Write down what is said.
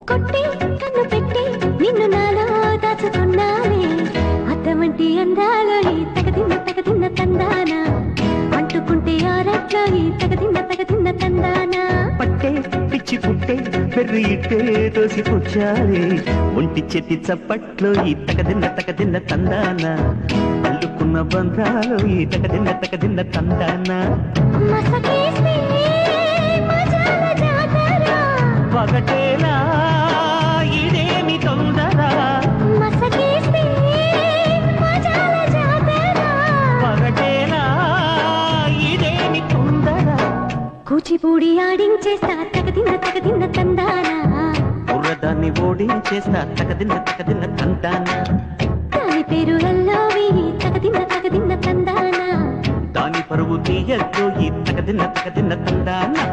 కొట్టి కన్ను పెట్టి నిన్ను నాలో దాచుకున్నానే అద్దమంటి అందాలో ఈ తగదిన్న తందానా అంటుకుంటే ఆరట్లో ఈ తగదిన్న తందానా పట్టే పిచ్చి పుట్టే పెర్రి ఇట్టే దోసి పుచ్చాలే ఒంటి చెట్టి చప్పట్లో ఈ తగదిన్న తందానా అల్లుకున్న బంధాలు ఈ తగదిన్న తందానా మసకేస్తే మజాల జాతర పగటేలా ఇదేమి తొందర మసకేస్తే మజాల జాతర పగటేలా ఇదేమి తొందర కూచిపూడి ఆడించేస్తా తగదిన్న తందానా బుర్రదాన్ని ఓడించేస్తా తగదిన్న తందానా దాని పేరు ఎల్లోవి తగదిన్న తందానా దాని పరువు తీయద్దు ఈ తగదిన్న తందానా